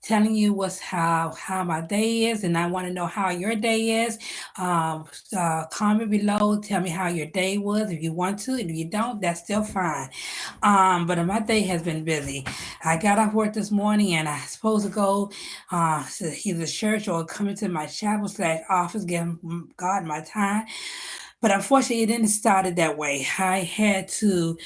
telling you how my day is, and I want to know how your day is. Um, Comment below, tell me how your day was if you want to, and if you don't, that's still fine. But my day has been busy. I got off work this morning, and I supposed to go to either church or come into my chapel slash office, give God my time. But unfortunately, it didn't start it that way. I had to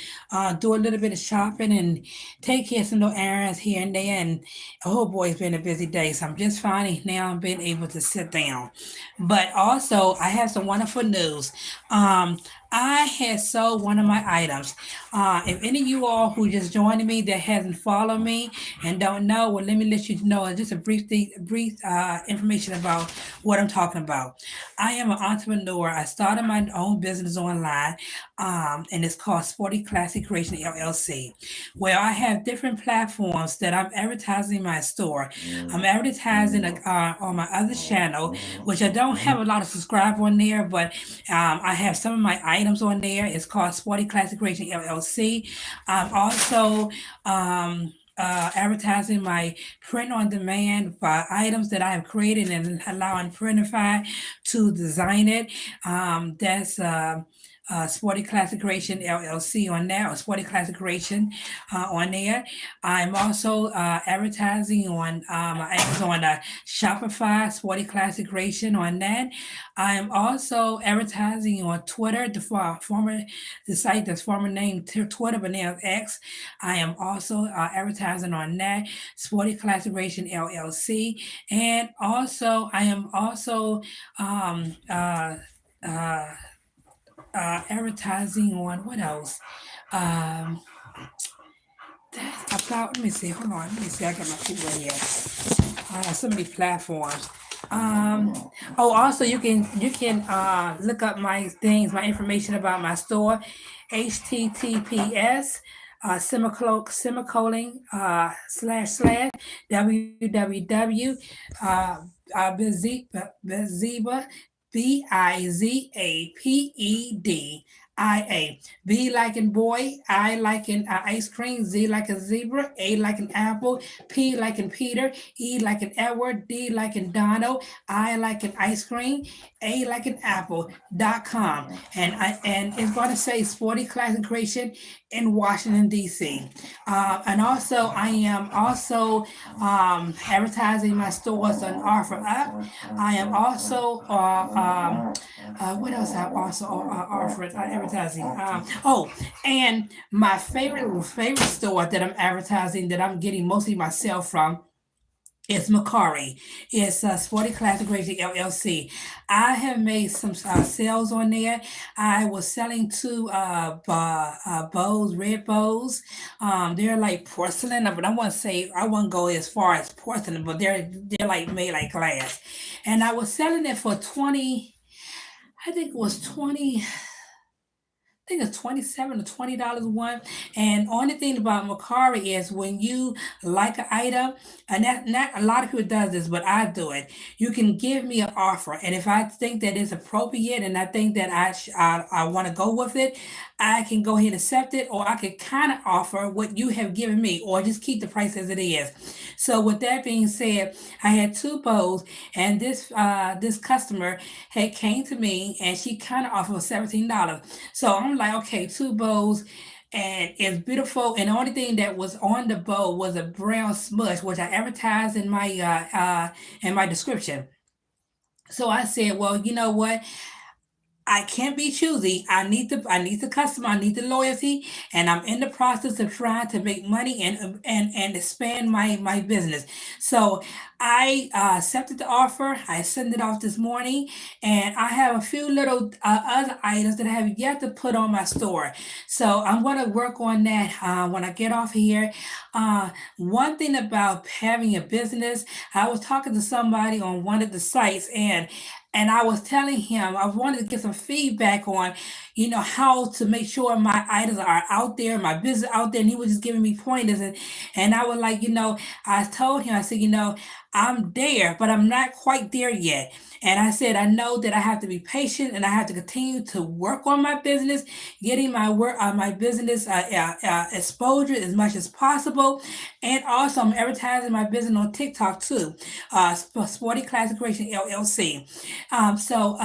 do a little bit of shopping and take care of some little errands here and there. And oh boy, it's been a busy day. So I'm just finally now being able to sit down. But also, I have some wonderful news. Um, I had sold one of my items. If any of you all who just joined me that hasn't followed me and don't know, well, let me let you know just a brief information about what I'm talking about. I am an entrepreneur. I started my own business online, and it's called Sporty Classic Creation LLC, where I have different platforms that I'm advertising my store. I'm advertising on my other channel, which I don't have a lot of subscribers on there, but I have some of my items on there. It's called Sporty Classic Creation LLC. I'm also advertising my print on demand for items that I have created and allowing Printify to design it. That's Sporty Classic Creation LLC on there, or Sporty Classic Creation on there. I'm also advertising on Amazon Shopify, Sporty Classic Creation on that. I'm also advertising on Twitter, the site that's former name Twitter, but now X. I am also advertising on that, Sporty Classic Creation LLC, and also I am also um, uh, uh, advertising on what else? Um, that's about. Let me see. Hold on. Let me see. I got my feet right here. So many platforms. Um, also you can look up my things, my information about my store, HTTPS semicolon www Bizeba Bizapedia. B like in boy, I like in ice cream, Z like a zebra, A like an apple, P like in Peter, E like in Edward, D like in Donald, I like in ice cream, A like an apple.com. And it's going to say Sporty Classic Creation in Washington D.C. And also I am also advertising my stores on Offer Up. I am also what else I also offer advertising. And my favorite store that I'm advertising that I'm getting mostly myself from. It's Macari. It's Sporty Classic Racing LLC. I have made some sales on there. I was selling two bows, red bows. They're like porcelain, but I won't go as far as porcelain, but they're like made like glass. And I was selling it for 20. I think it was 20. I think it's 27 or $20 one. And only thing about Macari is when you like an item, and that not a lot of people does this, but I do it. You can give me an offer, and if I think that it's appropriate, and I think that I want to go with it, I can go ahead and accept it, or I could kind of offer what you have given me, or just keep the price as it is. So with that being said, I had two bows, and this customer had came to me, and she kind of offered $17. So I'm like, okay, two bows, and it's beautiful. And the only thing that was on the bow was a brown smudge, which I advertised in my description. So I said, well, you know what? I can't be choosy. I need the customer. I need the loyalty, and I'm in the process of trying to make money and expand my business. So I accepted the offer. I sent it off this morning, and I have a few little other items that I have yet to put on my store. So I'm going to work on that when I get off here. One thing about having a business, I was talking to somebody on one of the sites, and I was telling him I wanted to get some feedback on, how to make sure my items are out there, my business out there. And he was just giving me pointers. And I was like, I told him, I said, I'm there, but I'm not quite there yet. And I said, I know that I have to be patient and I have to continue to work on my business, getting my work, my business exposure as much as possible. And also, I'm advertising my business on TikTok too, Sporty Classic Creation LLC. So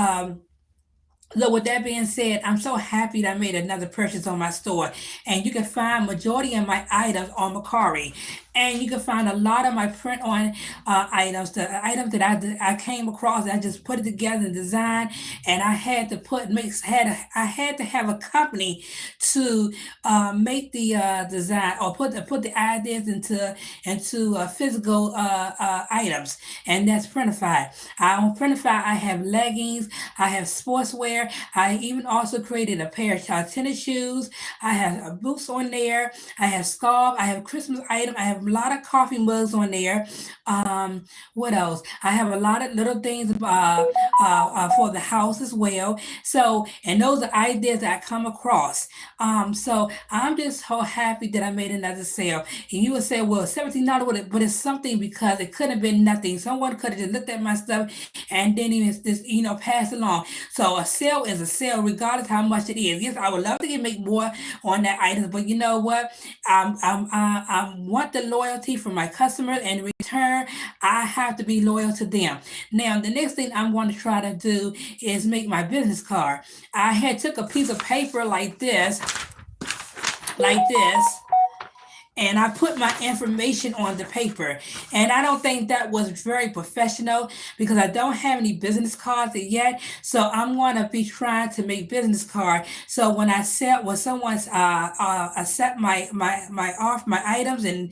with that being said, I'm so happy that I made another purchase on my store. And you can find majority of my items on Macari. And you can find a lot of my print on items, the items that I came across. I just put it together and design, and I had to I had to have a company to make the design or put the ideas into physical items, and that's Printify. On Printify, I have leggings, I have sportswear. I even also created a pair of tennis shoes. I have boots on there. I have scarf. I have Christmas item. I have a lot of coffee mugs on there. What else? I have a lot of little things for the house as well. So, and those are ideas that I come across. So I'm just so happy that I made another sale. And you would say, well, $17, but it's something because it could have been nothing. Someone could have just looked at my stuff and then even just pass along. So a sale is a sale, regardless how much it is. Yes, I would love to make more on that item, but you know what? I want the loyalty from my customers, and in return, I have to be loyal to them. Now, the next thing I'm going to try to do is make my business card. I had took a piece of paper like this, and I put my information on the paper. And I don't think that was very professional because I don't have any business cards yet. So I'm going to be trying to make business card. So when someone accept my items and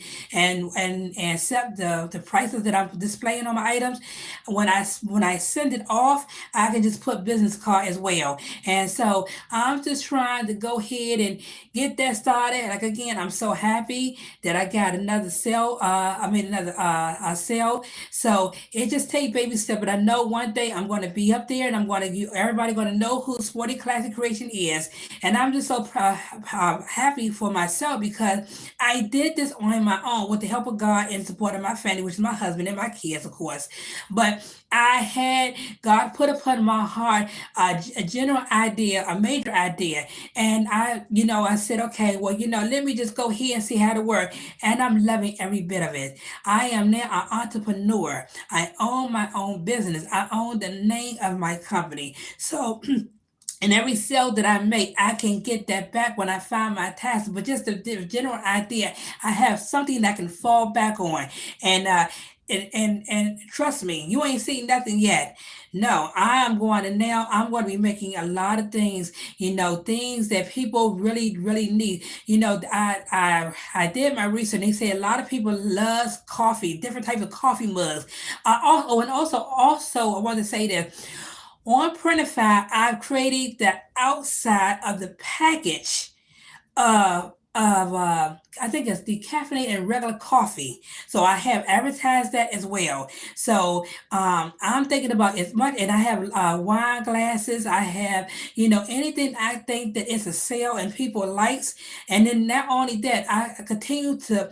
accept the prices that I'm displaying on my items, when I send it off, I can just put business card as well. And so I'm just trying to go ahead and get that started. Like again, I'm so happy that I got another sale. I made another a sale. So it just take baby step. But I know one day I'm going to be up there, and everybody going to know who Sporty Classic Creation is. And I'm just so happy for myself because I did this on my own with the help of God and support of my family, which is my husband and my kids, of course. But I had God put upon my heart a general idea, a major idea, and I said, okay, well, let me just go here and see how to work, and I'm loving every bit of it. I am now an entrepreneur. I own my own business. I own the name of my company. So and every sale that I make, I can get that back when I find my task. But just the general idea, I have something that I can fall back on. And and trust me, you ain't seen nothing yet. No, I'm going to be making a lot of things, things that people really, really need. I did my research, and they say a lot of people loves coffee, different types of coffee mugs. Also, I want to say that on Printify, I've created the outside of the package of I think it's decaffeinated and regular coffee. So I have advertised that as well. So I'm thinking about as much, and I have wine glasses. I have anything I think that it's a sale and people likes. And then not only that, I continue to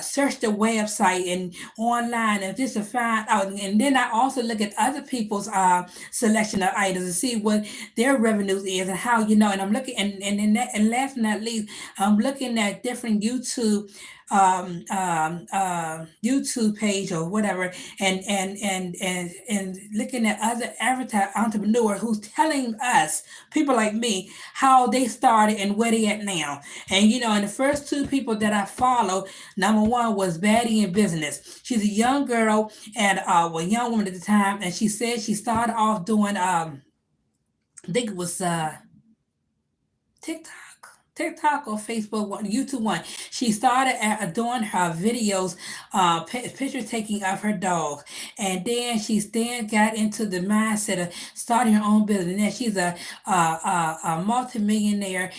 search the website and online and just to find out. And then I also look at other people's selection of items and see what their revenues is and how And I'm looking and last but not least, I'm looking at different YouTube page or whatever, and looking at other advertise entrepreneurs who's telling us, people like me, how they started and where they at now. And the first two people that I follow, number one was Baddie in Business. She's a young girl and well, young woman at the time, and she said she started off doing I think it was TikTok. TikTok or Facebook one, YouTube one. She started doing her videos, picture taking of her dog, and then then got into the mindset of starting her own business. And then she's a multimillionaire,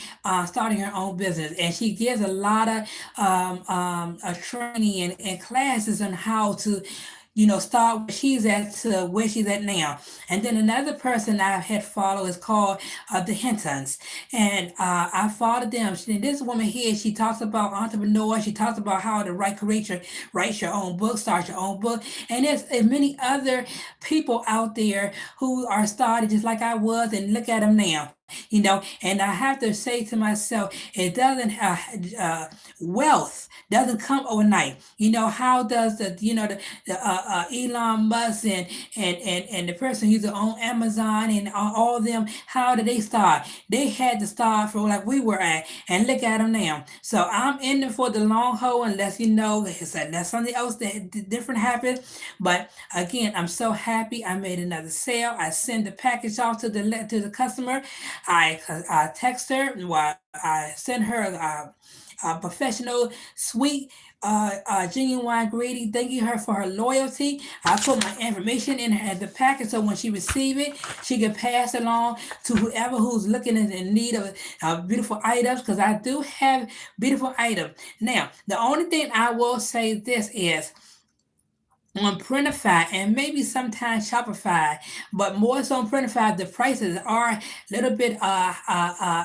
starting her own business, and she gives a lot of training and classes on how to start where she's at to where she's at now. And then another person I had followed is called the Hintons, and I followed them. This woman here, she talks about entrepreneurs. She talks about how to write your own book, start your own book, and there's many other people out there who are started just like I was, and look at them now. And I have to say to myself, it doesn't wealth doesn't come overnight. How does the Elon Musk and the person who's on Amazon and all them, how did they start? They had to start from like we were at, and look at them now. So I'm in it for the long haul, unless unless something else that different happens. But again, I'm so happy I made another sale. I send the package off to the customer. I text her. Well, I send her a professional, sweet, genuine greeting, thanking her for her loyalty. I put my information in the package so when she receive it, she can pass it along to whoever who's looking in need of beautiful items, because I do have beautiful items. Now, the only thing I will say this is on Printify and maybe sometimes Shopify, but more so on Printify, the prices are a little bit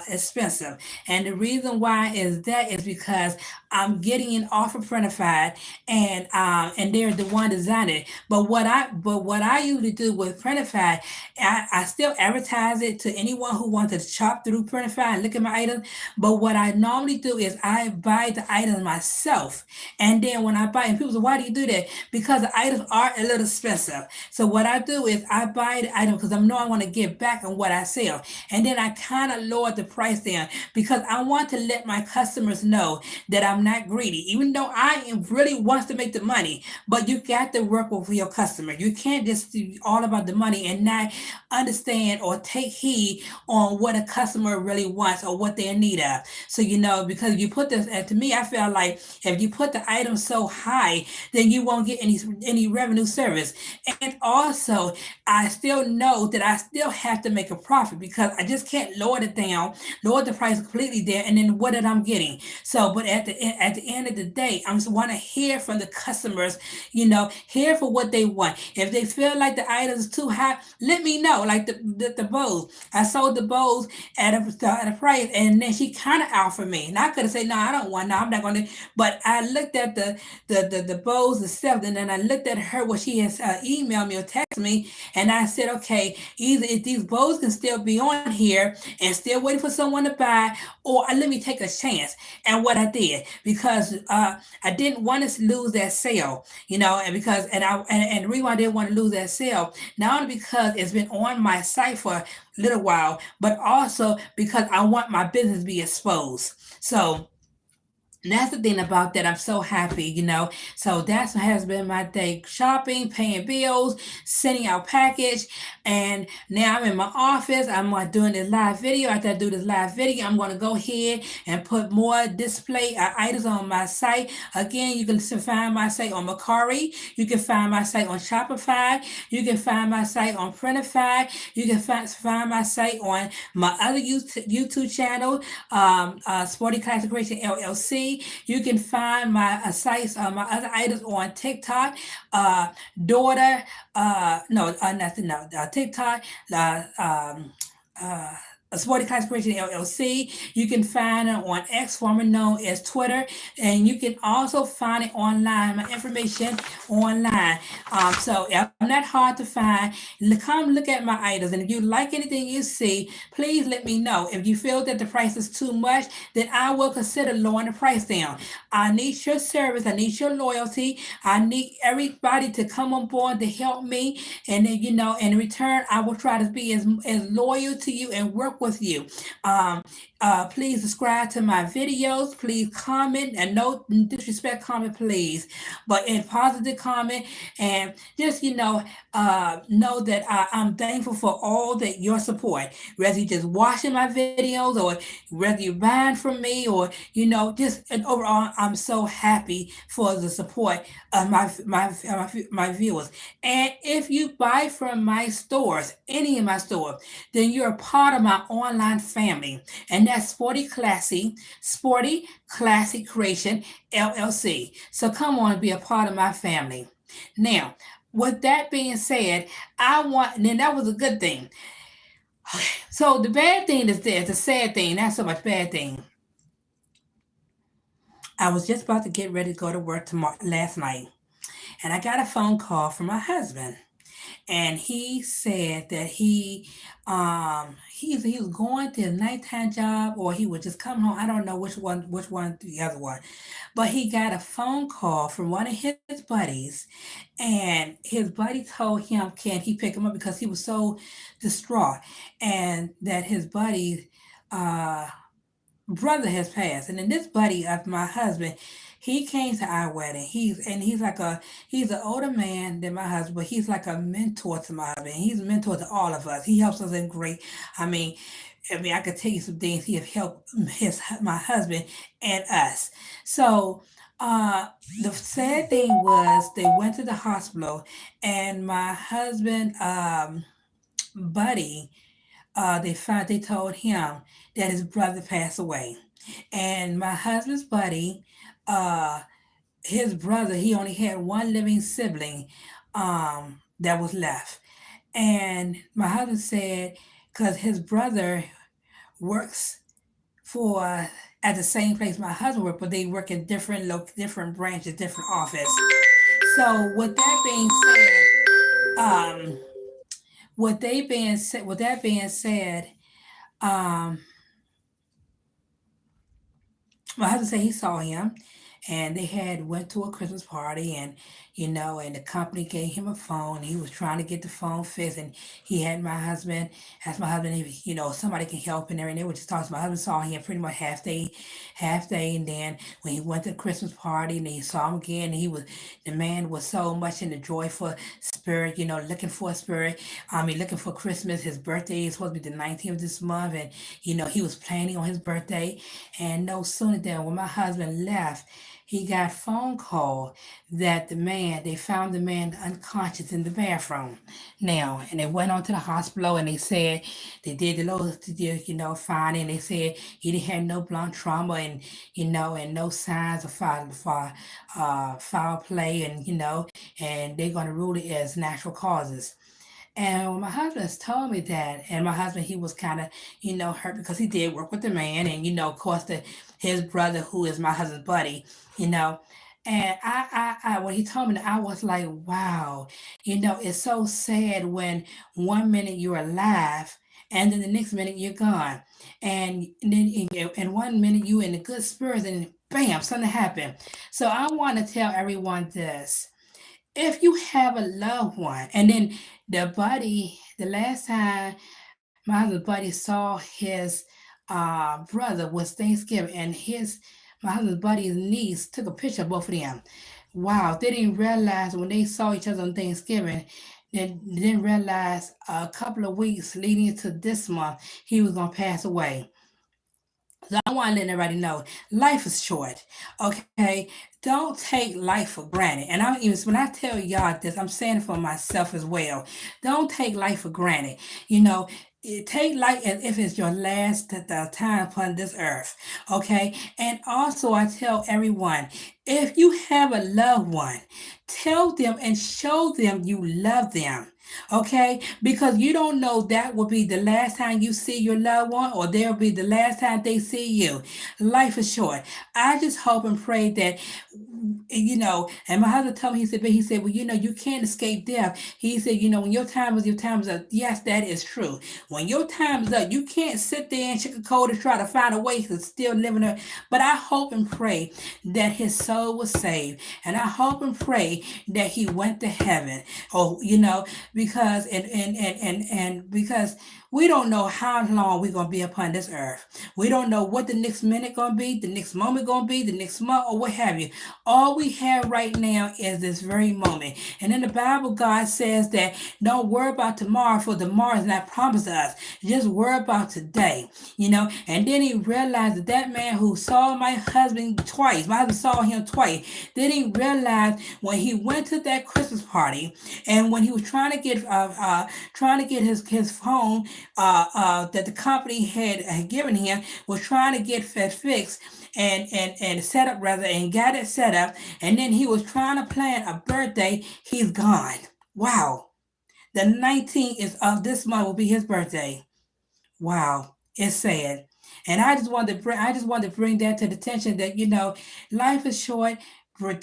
expensive. And the reason why is that is because I'm getting it off of Printify, and they're the one designing it. But what I usually do with Printify, I still advertise it to anyone who wants to shop through Printify and look at my items. But what I normally do is I buy the items myself, and then when I buy, and people say, why do you do that? Because the items are a little expensive. So what I do is I buy the item because I know I want to get back on what I sell. And then I kind of lower the price down because I want to let my customers know that I'm not greedy. Even though I am really wants to make the money, but you got to work with your customer. You can't just do all about the money and not understand or take heed on what a customer really wants or what they're in need of. So because you put this, and to me, I feel like if you put the item so high, then you won't get any revenue service. And also, I still know that I still have to make a profit because I just can't lower it down, lower the price completely there, and then what did I'm getting? So, but at the end of the day, I just want to hear from the customers. Hear for what they want. If they feel like the item is too high, let me know. Like the bowls, I sold the bowls at a price, and then she kind of offered me, and I could have said, no, I don't want, no, I'm not going to. But I looked at the bowls itself, and then I looked at her what she has emailed me or texted me, and I said, okay, either if these bowls can still be on here and still waiting for someone to buy, or let me take a chance. And what I did, because I didn't want to lose that sale, and the reason why I didn't want to lose that sale, not only because it's been on my site for a little while, but also because I want my business to be exposed. So that's the thing about that. I'm so happy. So that's what has been my day: shopping, paying bills, sending out package, and now I'm in my office. I'm doing this live video. After I do this live video, I'm going to go ahead and put more display items on my site. Again, you can find my site on Macari. You can find my site on Shopify. You can find my site on Printify. You can find my site on my other YouTube channel, Sporty Classic Creation LLC. You can find my sites, my other items on TikTok, daughter, no, nothing, no, TikTok, uh, Sporty Classification LLC. You can find it on X, formerly known as Twitter, and you can also find it online. My information online. So I'm not hard to find. Come look at my items, and if you like anything you see, please let me know. If you feel that the price is too much, then I will consider lowering the price down. I need your service. I need your loyalty. I need everybody to come on board to help me, and then in return, I will try to be as loyal to you and work with you. Um, please subscribe to my videos. Please comment, and no disrespect comment, please, but in positive comment, and just know that I'm thankful for all that your support. Whether you're just watching my videos, or whether you're buying from me, or just and overall, I'm so happy for the support of my viewers. And if you buy from my stores, any of my stores, then you're a part of my online family, and that's Sporty Classy Creation LLC. So come on and be a part of my family. Now, with that being said, I want, and then that was a good thing. So the bad thing is this, the sad thing, not so much bad thing. I was just about to get ready to go to work tomorrow last night, and I got a phone call from my husband, and he said that he was going to his nighttime job, or he would just come home. I don't know which one the other one, but he got a phone call from one of his buddies, and his buddy told him can he pick him up because he was so distraught, and that his buddy uh brother has passed. And then this buddy of my husband, he came to our wedding. He's an older man than my husband, but he's like a mentor to my husband. He's a mentor to all of us. He helps us in great. I mean, I could tell you some things he have helped my husband and us. So the sad thing was they went to the hospital, and my husband buddy, they told him that his brother passed away. And my husband's buddy, uh, his brother, he only had one living sibling that was left. And my husband said, because his brother works for at the same place my husband worked, but they work in different branches, different office. So um, with that being said, um, my husband said he saw him, and they had went to a Christmas party, and and the company gave him a phone. He was trying to get the phone fixed, and he had my husband asked my husband if somebody can help in there, and they were just talking. So my husband saw him pretty much half day, and then when he went to the Christmas party, and he saw him again, and the man was so much in the joyful spirit, looking for a spirit. I mean, looking for Christmas. His birthday is supposed to be the 19th of this month, and he was planning on his birthday. And no sooner than when my husband left, he got a phone call that they found the man unconscious in the bathroom. Now, and they went on to the hospital, and they said they did the little, finding. They said he didn't have no blunt trauma, and no signs of foul play, and they're going to rule it as natural causes. And when my husband told me that, and my husband, he was kind of, hurt because he did work with the man, and of course, his brother, who is my husband's buddy, you know. And when he told me that, I was like, wow, it's so sad when one minute you're alive, and then the next minute you're gone, and then in 1 minute you in a good spirits, and bam, something happened. So I want to tell everyone this: if you have a loved one, and then the last time my husband's buddy saw his brother was Thanksgiving, and my husband's buddy's niece took a picture of both of them. Wow, they didn't realize when they saw each other on Thanksgiving, they didn't realize a couple of weeks leading into this month he was gonna pass away. So I want to let everybody know life is short. Okay, don't take life for granted. And I'm even when I tell y'all this, I'm saying it for myself as well. Don't take life for granted. You know, take life as if it's your last time upon this earth. Okay, and also I tell everyone, if you have a loved one, tell them and show them you love them. Okay, because you don't know that will be the last time you see your loved one, or there'll be the last time they see you. Life is short. I just hope and pray that and my husband told me, he said, well, you can't escape death. He said, when your time is up. Yes, that is true. When your time is up, you can't sit there and sugarcoat and try to find a way to still live in it. But I hope and pray that his soul was saved, and I hope and pray that he went to heaven. Oh, because we don't know how long we're gonna be upon this earth. We don't know what the next minute gonna be, the next moment gonna be, the next month, or what have you. All we have right now is this very moment. And in the Bible, God says that don't worry about tomorrow, for tomorrow is not promised to us. Just worry about today. And then he realized that man who saw my husband twice, my husband saw him twice. Then he realized when he went to that Christmas party, and when he was trying to get his phone, that the company had given him was trying to get fixed and set up rather and got it set up, and then he was trying to plan a birthday. He's gone. Wow. The 19th is of this month will be his birthday. Wow, it's sad. And I just wanted to bring that to the attention that life is short. But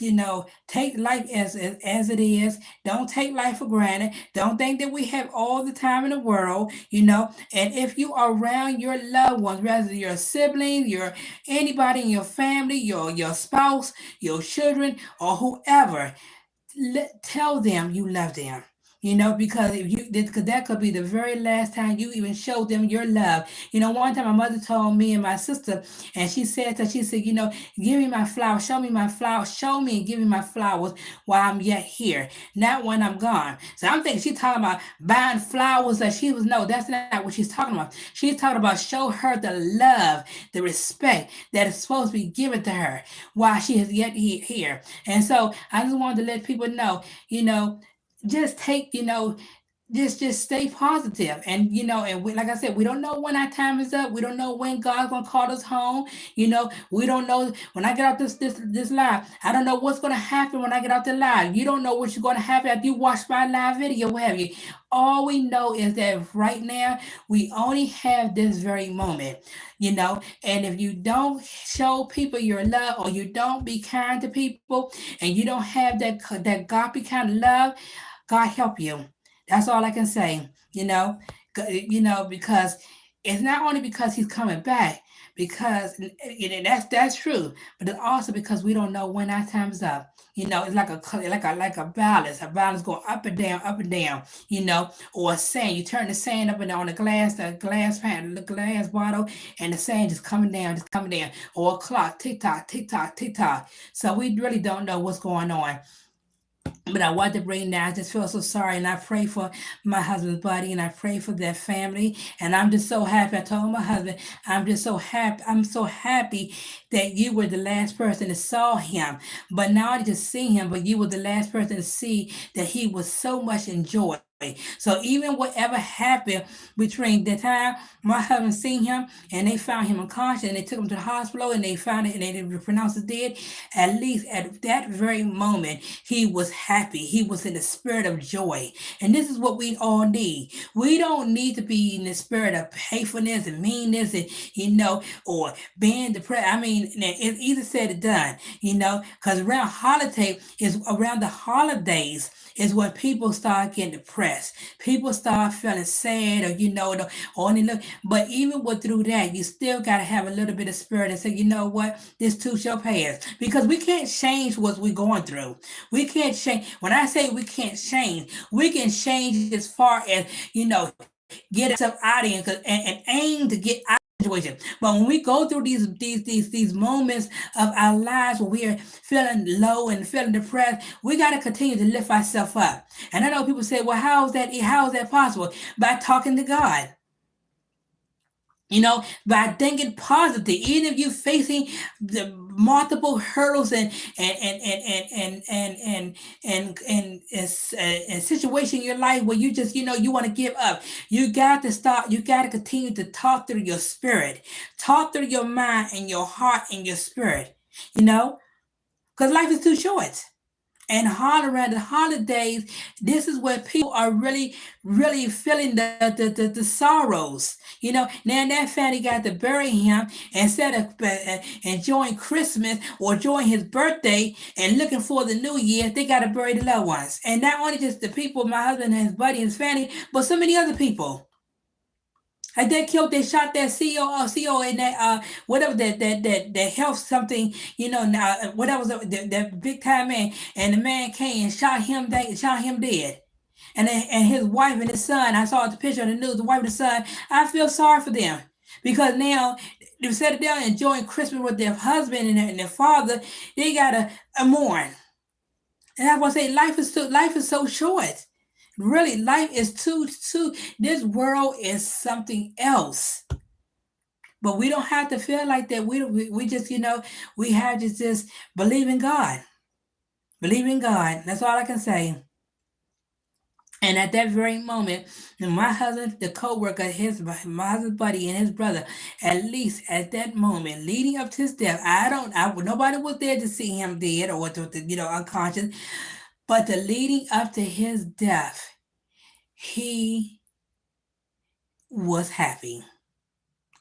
take life as it is. Don't take life for granted. Don't think that we have all the time in the world. And if you are around your loved ones, whether your siblings, your anybody in your family, your spouse, your children, or whoever, tell them you love them. Because if you because that could be the very last time you even show them your love. One time my mother told me and my sister, and she said, give me my flowers, show me my flowers, show me and give me my flowers while I'm yet here, not when I'm gone. So I'm thinking she's talking about buying flowers that she was no, that's not what she's talking about. She's talking about show her the love, the respect that is supposed to be given to her while she is yet here. And so I just wanted to let people know, just take, just stay positive. And like I said, we don't know when our time is up. We don't know when God's gonna call us home. We don't know when I get out this live. I don't know what's gonna happen when I get out the live. You don't know what's gonna happen after you watch my live video, what have you. All we know is that right now we only have this very moment. And if you don't show people your love, or you don't be kind to people, and you don't have that godly kind of love, God help you. That's all I can say. Because it's not only because He's coming back, because that's true, but it's also because we don't know when our time is up. It's like a balance. A balance going up and down, up and down. Or a sand. You turn the sand up and down on the glass pan, the glass bottle, and the sand just coming down, just coming down. Or a clock, tick tock, tick tock, tick tock. So we really don't know what's going on. But I want to bring that. I just feel so sorry, and I pray for my husband's body, and I pray for their family. And I'm just so happy. I told my husband, I'm just so happy. I'm so happy that you were the last person that saw him. But now I just see him, but you were the last person to see that he was so much enjoyed. So even whatever happened between the time my husband seen him and they found him unconscious and they took him to the hospital and they found it and they didn't pronounce it dead, at least at that very moment he was happy. He was in the spirit of joy. And this is what we all need. We don't need to be in the spirit of hatefulness and meanness and or being depressed. I mean, it's easy said and done, because around the holidays is when people start getting depressed. People start feeling sad, or only look. But even through that, you still gotta have a little bit of spirit and say, you know what, this too shall pass. Because we can't change what we're going through. We can't change. When I say we can't change, we can change as far as get ourselves out of here and aim to get out situation. But when we go through these moments of our lives where we are feeling low and feeling depressed, we got to continue to lift ourselves up. And I know people say, well, how is that possible? By talking to God. By thinking positive, even if you're facing the multiple hurdles and situation in your life where you just you want to give up, you got to stop. You got to continue to talk through your spirit, talk through your mind and your heart and your spirit. Because life is too short. And around the holidays, this is where people are really, really feeling the sorrows. Now that family got to bury him instead of enjoying Christmas or enjoying his birthday and looking for the new year, they got to bury the loved ones. And not only just the people, my husband and his buddy and his family, but so many other people. Like they shot that CEO in that whatever that health something now whatever that big time man, and the man came and shot him dead, and his wife and his son. I saw the picture on the news. The wife and the son. I feel sorry for them because now instead of them enjoying Christmas with their husband and their father, they gotta mourn. And I want to say life is so short. Really, life is too. This world is something else. But we don't have to feel like that. We just we have to just believe in God. Believe in God. That's all I can say. And at that very moment, my husband, the co-worker, my husband's buddy and his brother, at least at that moment, leading up to his death, nobody was there to see him dead or unconscious, but the leading up to his death, he was happy.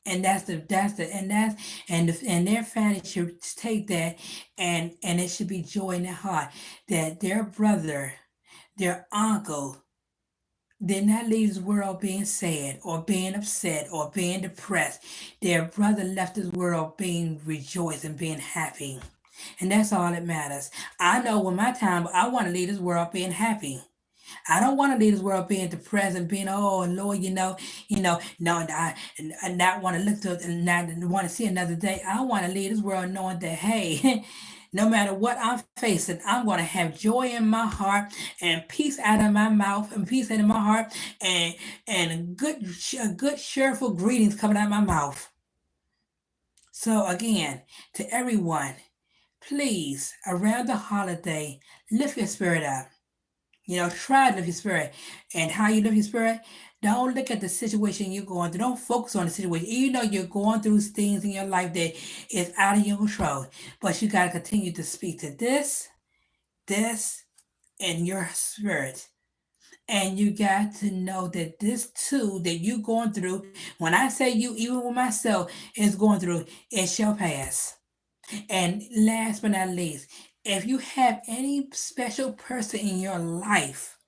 And and their family should take that, and it should be joy in their heart that their brother, their uncle, did not leave this world being sad or being upset or being depressed. Their brother left this world being rejoiced and being happy. And that's all that matters. I know when my time, I want to leave this world being happy. I don't want to leave this world being depressed and being, oh Lord, no, I not want to look to it and not want to see another day. I want to leave this world knowing that, hey, no matter what I'm facing, I'm going to have joy in my heart and peace out of my mouth and peace out of my heart and good cheerful greetings coming out of my mouth. So again, to everyone, please around the holiday, lift your spirit up. Try to lift your spirit. And how you lift your spirit, don't look at the situation you're going through. Don't focus on the situation. Even though you're going through things in your life that is out of your control. But you got to continue to speak to this, in your spirit. And you got to know that this too, that you're going through, when I say you, even with myself, is going through, it shall pass. And last but not least, if you have any special person in your life,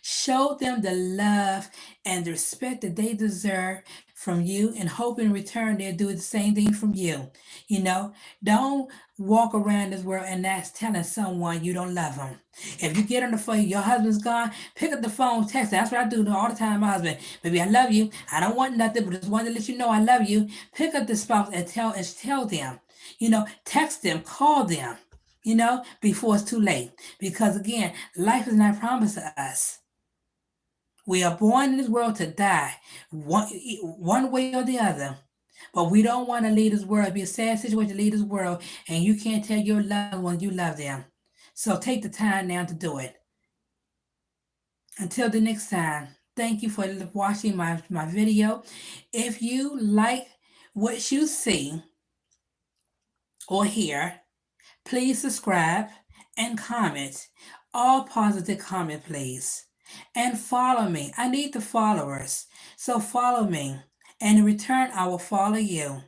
show them the love and the respect that they deserve from you, and hope in return they'll do the same thing from you. You know, don't walk around this world and that's telling someone you don't love them. If you get on the phone, your husband's gone, pick up the phone, text. That's what I do all the time. My husband, baby, I love you. I don't want nothing, but just wanted to let you know I love you. Pick up the spouse and tell them. Text them, call them. Before it's too late. Because again, life is not promised to us. We are born in this world to die, one way or the other. But we don't want to leave this world. It'd be a sad situation to leave this world, and you can't tell your loved ones you love them. So take the time now to do it. Until the next time, thank you for watching my video. If you like what you see or hear, please subscribe and comment. All positive comment, please. And follow me. I need the followers. So follow me. And in return, I will follow you.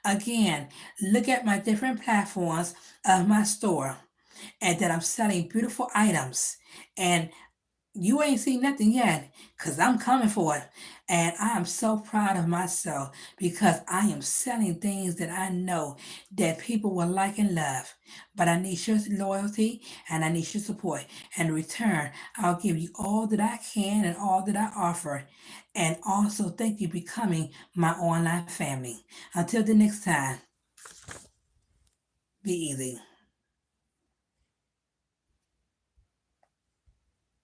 Again, look at my different platforms of my store and that I'm selling beautiful items. And you ain't seen nothing yet because I'm coming for it. And I am so proud of myself because I am selling things that I know that people will like and love. But I need your loyalty and I need your support. And in return, I'll give you all that I can and all that I offer. And also, thank you for becoming my online family. Until the next time, be easy.